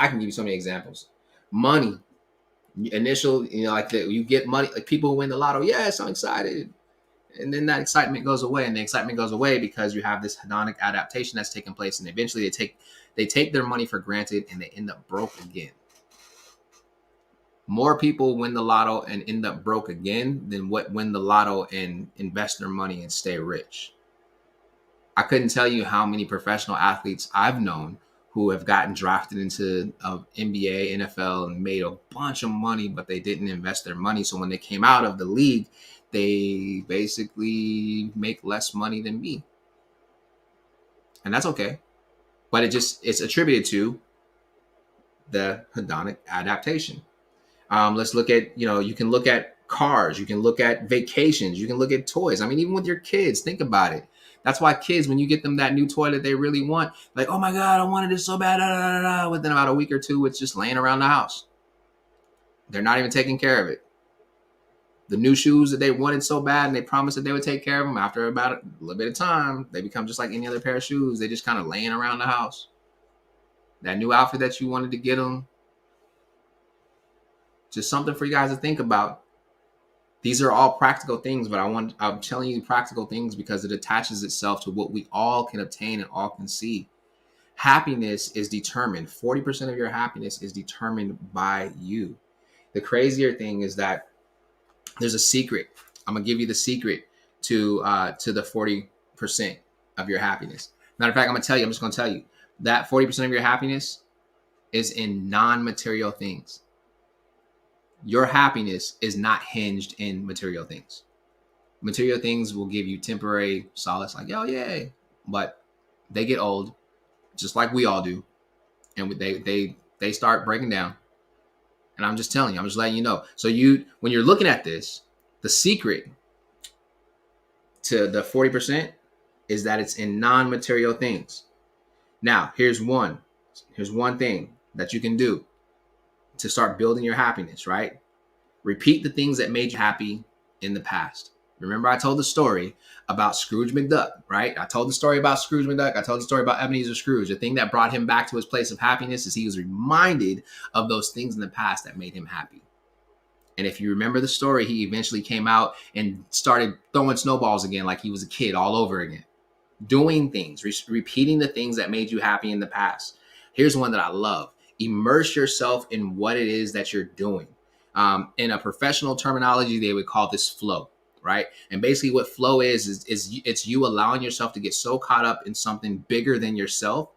can give you so many examples. Money, initial, like you get money, like people who win the lotto. Yes, I'm excited. And then that excitement goes away, and the excitement goes away because you have this hedonic adaptation that's taking place, and eventually they take their money for granted and they end up broke again. More people win the lotto and end up broke again than what win the lotto and invest their money and stay rich. I couldn't tell you how many professional athletes I've known who have gotten drafted into NBA, NFL, and made a bunch of money, but they didn't invest their money. So when they came out of the league, they basically make less money than me. And that's okay. But it's attributed to the hedonic adaptation. Let's look at, you can look at cars, you can look at vacations, you can look at toys. I mean, even with your kids, think about it. That's why kids, when you get them that new toy that they really want, like, oh my God, I wanted it so bad. Within about a week or two, it's just laying around the house. They're not even taking care of it. The new shoes that they wanted so bad and they promised that they would take care of them, after about a little bit of time, they become just like any other pair of shoes. They just kind of laying around the house. That new outfit that you wanted to get them, just something for you guys to think about. These are all practical things, but I'm telling you practical things because it attaches itself to what we all can obtain and all can see. Happiness is determined. 40% of your happiness is determined by you. The crazier thing is that there's a secret. I'm going to give you the secret to the 40% of your happiness. Matter of fact, I'm just going to tell you that 40% of your happiness is in non-material things. Your happiness is not hinged in material things. Material things will give you temporary solace, like, oh, yay. But they get old, just like we all do. And they start breaking down. And I'm just telling you, I'm just letting you know. So when you're looking at this, the secret to the 40% is that it's in non-material things. Now, here's one thing that you can do to start building your happiness, right? Repeat the things that made you happy in the past. Remember, I told the story about Scrooge McDuck, right? I told the story about Scrooge McDuck. I told the story about Ebenezer Scrooge. The thing that brought him back to his place of happiness is he was reminded of those things in the past that made him happy. And if you remember the story, he eventually came out and started throwing snowballs again like he was a kid all over again. Doing things, repeating the things that made you happy in the past. Here's one that I love. Immerse yourself in what it is that you're doing. In a professional terminology, they would call this flow, right? And basically what flow is it's you allowing yourself to get so caught up in something bigger than yourself,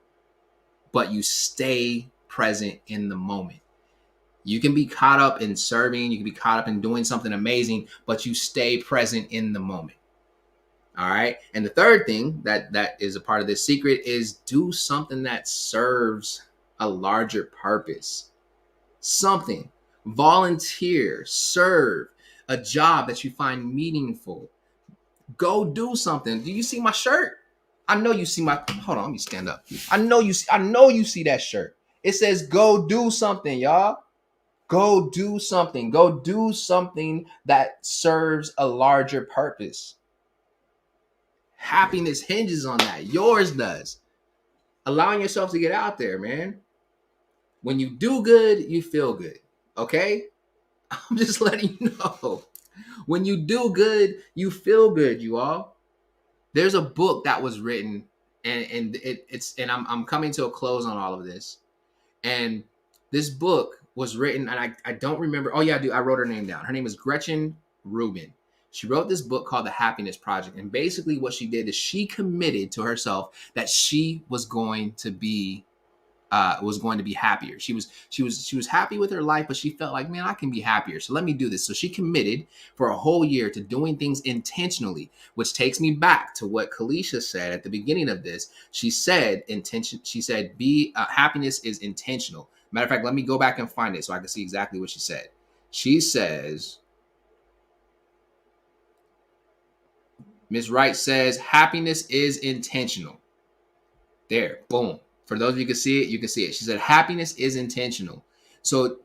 but you stay present in the moment. You can be caught up in serving, you can be caught up in doing something amazing, but you stay present in the moment. All right. And the third thing that is a part of this secret is do something that serves a larger purpose. Something. Volunteer, serve, a job that you find meaningful. Go do something. Do you see my shirt? I know you see my hold on, let me stand up. I know you see that shirt. It says go do something, y'all. Go do something. Go do something that serves a larger purpose. Happiness hinges on that. Yours does. Allowing yourself to get out there, man. When you do good, you feel good. Okay? I'm just letting you know. When you do good, you feel good, you all. There's a book that was written, and I'm coming to a close on all of this. And this book was written, and I don't remember. Oh, yeah, I do. I wrote her name down. Her name is Gretchen Rubin. She wrote this book called The Happiness Project. And basically what she did is she committed to herself that she was going to be happier. She was happy with her life, but she felt like, man, I can be happier. So let me do this. So she committed for a whole year to doing things intentionally, which takes me back to what Kalisha said at the beginning of this. She said happiness is intentional. Matter of fact, let me go back and find it so I can see exactly what she said. She says, Ms. Wright says, happiness is intentional. There, boom. For those of you who can see it, you can see it. She said, happiness is intentional. So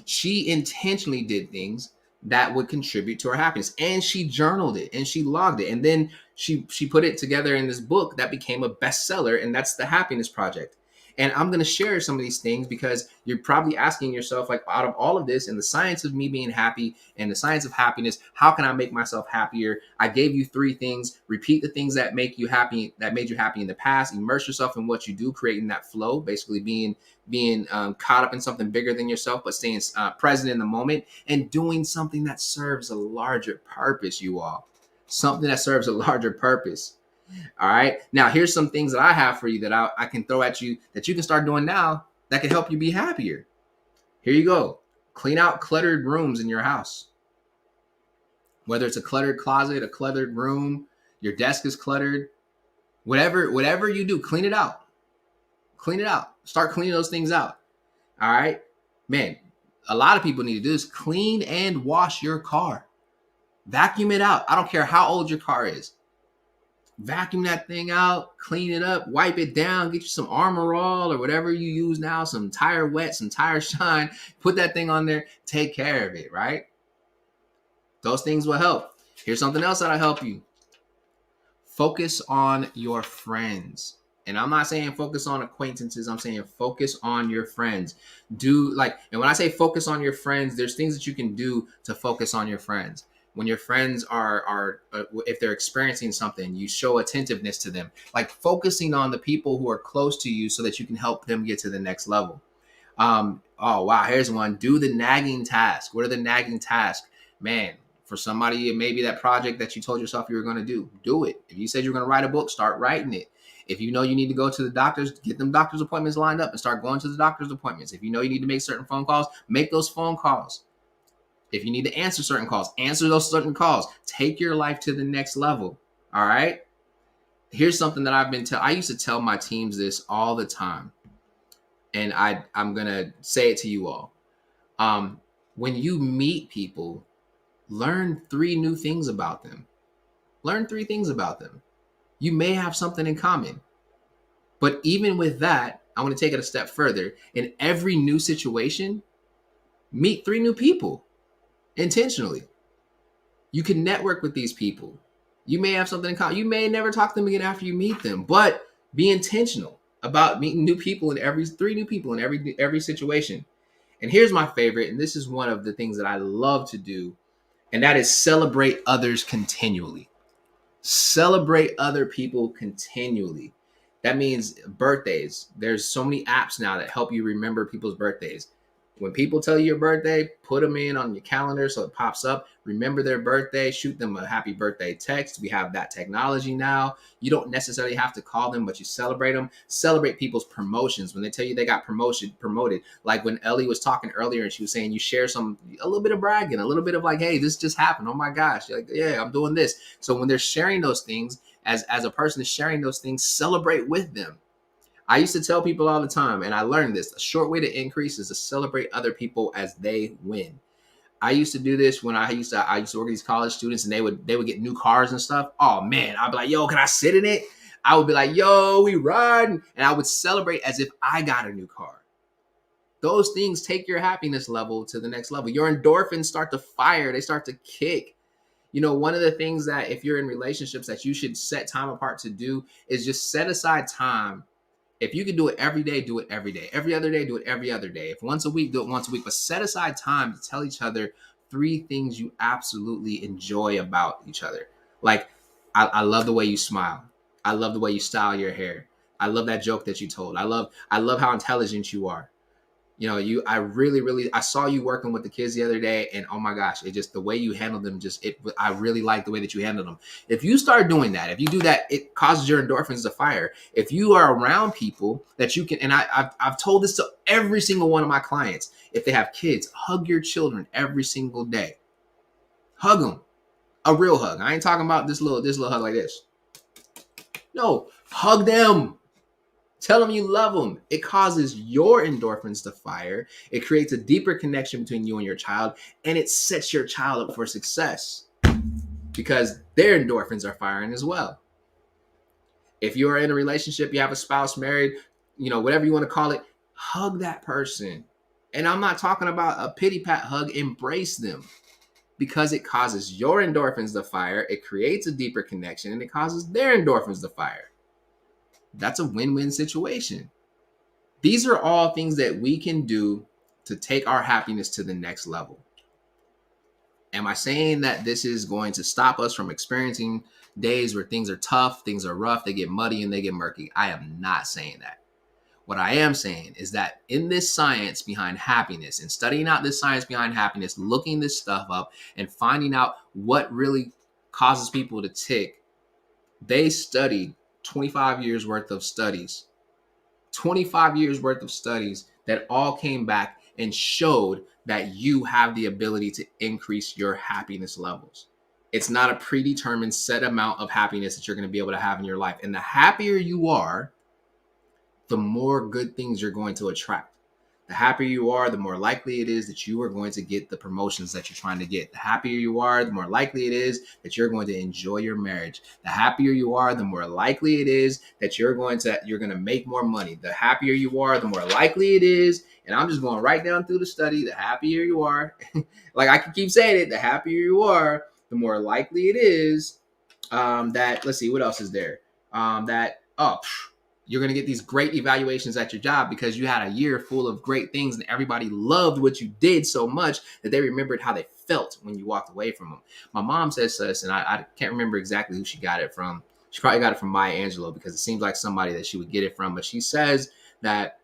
she intentionally did things that would contribute to her happiness. And she journaled it and she logged it. And then she put it together in this book that became a bestseller. And that's The Happiness Project. And I'm going to share some of these things because you're probably asking yourself, like, out of all of this and the science of me being happy and the science of happiness, how can I make myself happier? I gave you 3 things. Repeat the things that make you happy, that made you happy in the past. Immerse yourself in what you do, creating that flow, basically being caught up in something bigger than yourself, but staying present in the moment and doing something that serves a larger purpose, you all. Something that serves a larger purpose. All right. Now, here's some things that I have for you that I can throw at you that you can start doing now that can help you be happier. Here you go. Clean out cluttered rooms in your house. Whether it's a cluttered closet, a cluttered room, your desk is cluttered, whatever you do, clean it out. Clean it out. Start cleaning those things out. All right. Man, a lot of people need to do this. Clean and wash your car. Vacuum it out. I don't care how old your car is. Vacuum that thing out, clean it up, wipe it down, get you some Armor All or whatever you use now, some tire wet, some tire shine, put that thing on there, take care of it, right? Those things will help. Here's something else that'll help you. Focus on your friends. And I'm not saying focus on acquaintances. I'm saying focus on your friends. And when I say focus on your friends, there's things that you can do to focus on your friends. When your friends are if they're experiencing something, you show attentiveness to them, like focusing on the people who are close to you so that you can help them get to the next level. Oh, wow. Here's one. Do the nagging task. What are the nagging tasks? Man, for somebody, it may be that project that you told yourself you were going to do it. If you said you're going to write a book, start writing it. If you know you need to go to the doctors, get them doctor's appointments lined up and start going to the doctor's appointments. If you know you need to make certain phone calls, make those phone calls. If you need to answer certain calls, answer those certain calls. Take your life to the next level. All right. Here's something that I used to tell my teams this all the time. And I'm going to say it to you all. When you meet people, learn 3 new things about them. Learn 3 things about them. You may have something in common. But even with that, I want to take it a step further. In every new situation, meet 3 new people. Intentionally. You can network with these people. You may have something in common. You may never talk to them again after you meet them, but be intentional about meeting new people in every three new people in every situation. And here's my favorite, and this is one of the things that I love to do, and that is celebrate others continually. Celebrate other people continually. That means birthdays. There's so many apps now that help you remember people's birthdays. When people tell you your birthday, put them in on your calendar so it pops up. Remember their birthday, shoot them a happy birthday text. We have that technology now. You don't necessarily have to call them, but you celebrate them. Celebrate people's promotions. When they tell you they got promoted. Like when Ellie was talking earlier and she was saying you share a little bit of bragging, a little bit of like, hey, this just happened. Oh my gosh. You're like, yeah, I'm doing this. So when they're sharing those things, as a person is sharing those things, celebrate with them. I used to tell people all the time, and I learned this, a short way to increase is to celebrate other people as they win. I used to do this when I used to work with these college students, and they would get new cars and stuff. Oh man, I'd be like, yo, can I sit in it? I would be like, yo, we riding. And I would celebrate as if I got a new car. Those things take your happiness level to the next level. Your endorphins start to fire, they start to kick. You know, one of the things that if you're in relationships that you should set time apart to do is just set aside time. If you can do it every day, do it every day. Every other day, do it every other day. If once a week, do it once a week. But set aside time to tell each other three things you absolutely enjoy about each other. Like, I love the way you smile. I love the way you style your hair. I love that joke that you told. I love how intelligent you are. You know, I saw you working with the kids the other day, and oh my gosh, it just, the way you handled them, I really like the way that you handled them. If you start doing that, if you do that, it causes your endorphins to fire. If you are around people that you can, and I've told this to every single one of my clients, if they have kids, hug your children every single day. Hug them. A real hug. I ain't talking about this little hug like this. No, hug them. Tell them you love them. It causes your endorphins to fire. It creates a deeper connection between you and your child, and it sets your child up for success because their endorphins are firing as well. If you are in a relationship, you have a spouse, married, you know, whatever you want to call it, hug that person. And I'm not talking about a pity pat hug, embrace them because it causes your endorphins to fire. It creates a deeper connection and it causes their endorphins to fire. That's a win-win situation. These are all things that we can do to take our happiness to the next level. Am I saying that this is going to stop us from experiencing days where things are tough, things are rough, they get muddy and they get murky? I am not saying that. What I am saying is that in this science behind happiness and studying out this science behind happiness, looking this stuff up and finding out what really causes people to tick, they studied 25 years worth of studies. 25 years worth of studies that all came back and showed that you have the ability to increase your happiness levels. It's not a predetermined set amount of happiness that you're going to be able to have in your life. And the happier you are, the more good things you're going to attract. The happier you are, the more likely it is that you are going to get the promotions that you're trying to get. The happier you are, the more likely it is that you're going to enjoy your marriage. The happier you are, the more likely it is that you're going to make more money. The happier you are, the more likely it is, and I'm just going right down through the study, the happier you are, like I can keep saying it, the happier you are, the more likely it is that, let's see, what else is there? You're going to get these great evaluations at your job because you had a year full of great things and everybody loved what you did so much that they remembered how they felt when you walked away from them. My mom says this, and I can't remember exactly who she got it from. She probably got it from Maya Angelou because it seems like somebody that she would get it from. But she says that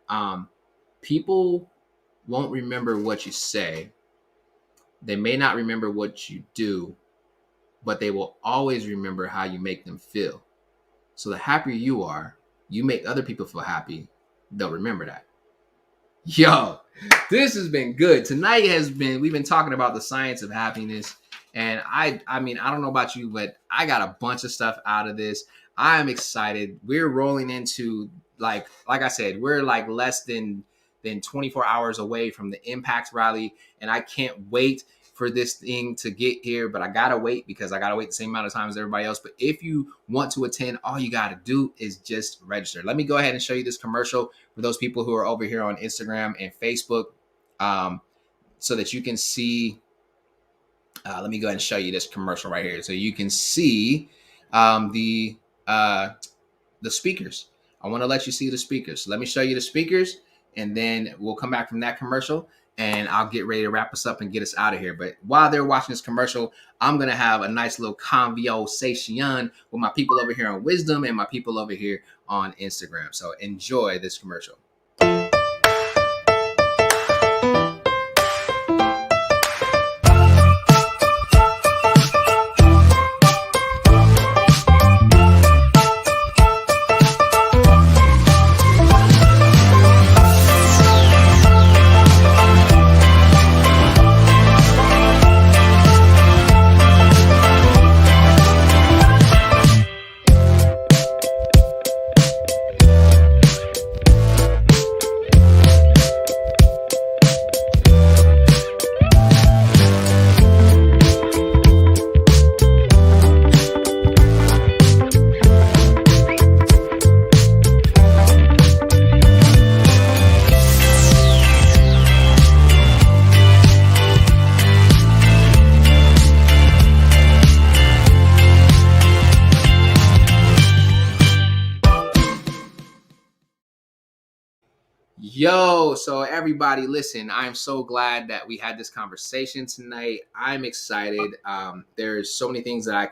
people won't remember what you say. They may not remember what you do, but they will always remember how you make them feel. So the happier you are, you make other people feel happy, they'll remember that. Yo, this has been good. Tonight we've been talking about the science of happiness. And I mean, I don't know about you, but I got a bunch of stuff out of this. I am excited. We're rolling into, like I said, we're like less than 24 hours away from the Impact Rally. And I can't wait for this thing to get here, but I gotta wait because I gotta wait the same amount of time as everybody else. But if you want to attend, all you gotta do is just register. Let me go ahead and show you this commercial for those people who are over here on Instagram and Facebook, so that you can see Let me go ahead and show you this commercial right here, so you can see um, the uh, the speakers. I want to let you see the speakers. So let me show you the speakers, and then we'll come back from that commercial, and I'll get ready to wrap us up and get us out of here. But while they're watching this commercial, I'm gonna have a nice little conversation with my people over here on Wisdom and my people over here on Instagram. So enjoy this commercial. Yo, so everybody, listen, I'm so glad that we had this conversation tonight. I'm excited. There's so many things that I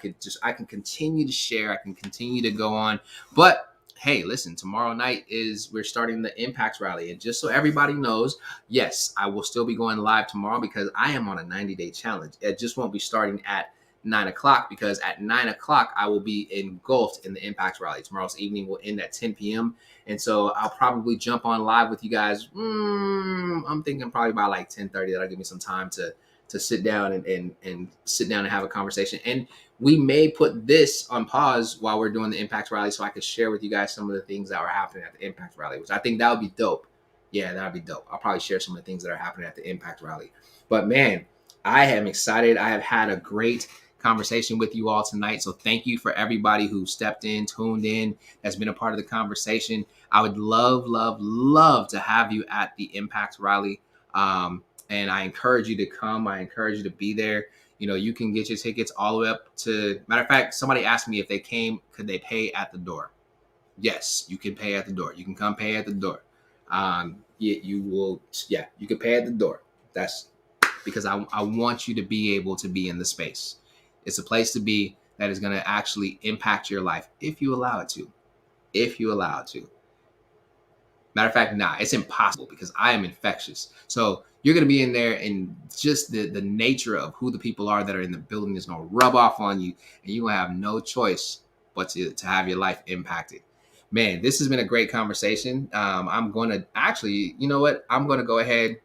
can continue to share. I can continue to go on. But hey, listen, tomorrow night we're starting the Impact Rally. And just so everybody knows, yes, I will still be going live tomorrow because I am on a 90-day challenge. It just won't be starting at 9 o'clock, because at 9 o'clock I will be engulfed in the Impact Rally. Tomorrow's evening will end at 10 p.m. And so I'll probably jump on live with you guys. I'm thinking probably by like 10:30. That'll give me some time to sit down and sit down and have a conversation. And we may put this on pause while we're doing the Impact Rally, so I could share with you guys some of the things that are happening at the Impact Rally, which I think that would be dope. Yeah, that would be dope. I'll probably share some of the things that are happening at the Impact Rally. But man, I am excited. I have had a great conversation with you all tonight. So thank you for everybody who stepped in, tuned in, that's been a part of the conversation. I would love to have you at the Impact Rally. And I encourage you to come. I encourage you to be there. You know, you can get your tickets all the way up to, matter of fact, somebody asked me if they came, could they pay at the door? Yes, you can pay at the door. You can come pay at the door. You can pay at the door. That's because I want you to be able to be in the space. It's a place to be that is going to actually impact your life if you allow it to. If you allow it to. Matter of fact, it's impossible because I am infectious. So you're going to be in there, and just the nature of who the people are that are in the building is going to rub off on you, and you're going to have no choice but to have your life impacted. Man, this has been a great conversation. I'm going to actually, you know what? I'm going to go ahead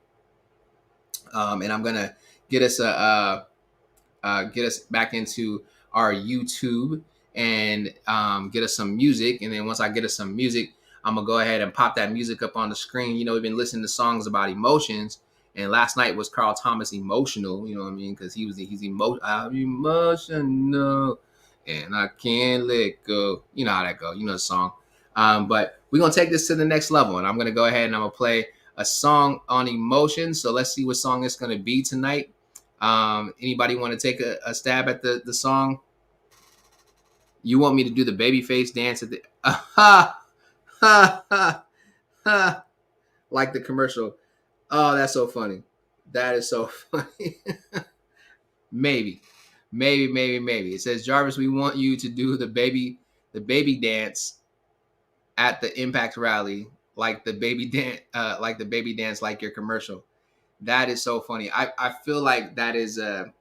and I'm going to get us get us back into our YouTube and get us some music. And then once I get us some music, I'm gonna go ahead and pop that music up on the screen. You know, we've been listening to songs about emotions, and last night was Carl Thomas Emotional. You know what I mean? Because I'm emotional and I can't let go. You know how that go. You know the song. But we're gonna take this to the next level, and I'm gonna go ahead and I'm gonna play a song on emotion. So let's see what song it's gonna be tonight. Anybody want to take a stab at the song? You want me to do the baby face dance at the like the commercial? Oh, that's so funny. That is so funny. Maybe. It says, Jarvis, we want you to do the baby dance at the Impact Rally, like the baby dance, like your commercial. That is so funny. I feel like that is a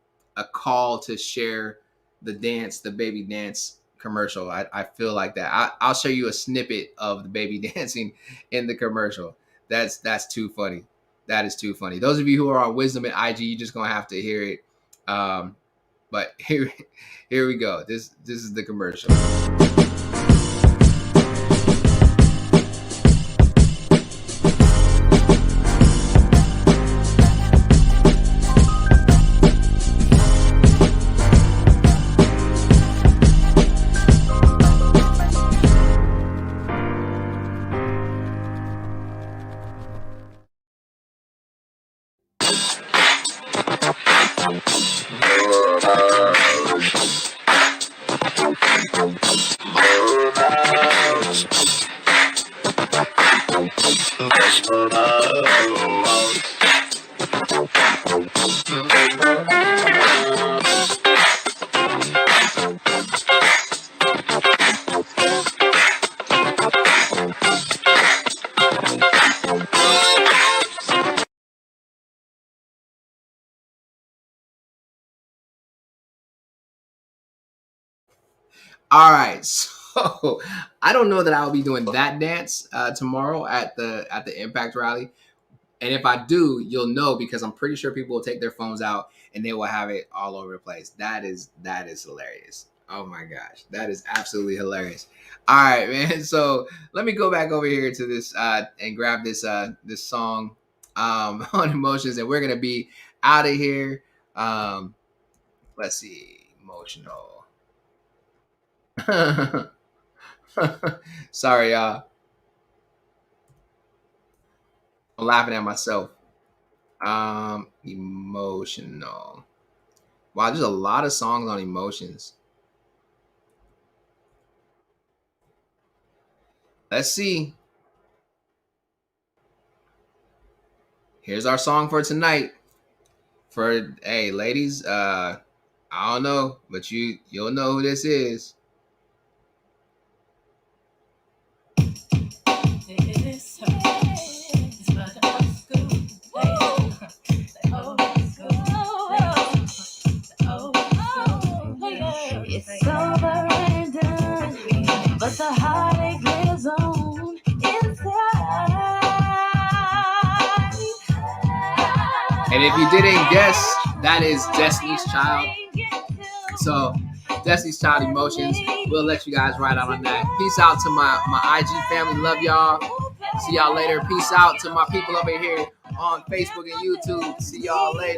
call to share the baby dance commercial. I feel like that. I'll show you a snippet of the baby dancing in the commercial. That's too funny. That is too funny. Those of you who are on Wisdom and IG, you're just gonna have to hear it. But here we go. This is the commercial. All right, so I don't know that I'll be doing that dance tomorrow at the Impact rally, and if I do, you'll know because I'm pretty sure people will take their phones out and they will have it all over the place. That is hilarious. Oh my gosh, that is absolutely hilarious. All right, man. So let me go back over here to this and grab this song on emotions, and we're gonna be out of here. Let's see, emotional. Sorry, y'all. I'm laughing at myself. Emotional. Wow, there's a lot of songs on emotions. Let's see. Here's our song for tonight. For hey, ladies, I don't know, but you'll know who this is. It's over and done, but the heartache lives on inside. And if you didn't guess, that is Destiny's Child. So Destiny's Child emotions. We'll let you guys ride out on that. Peace out to my IG family. Love y'all. See y'all later. Peace out to my people over here on Facebook and YouTube. See y'all later.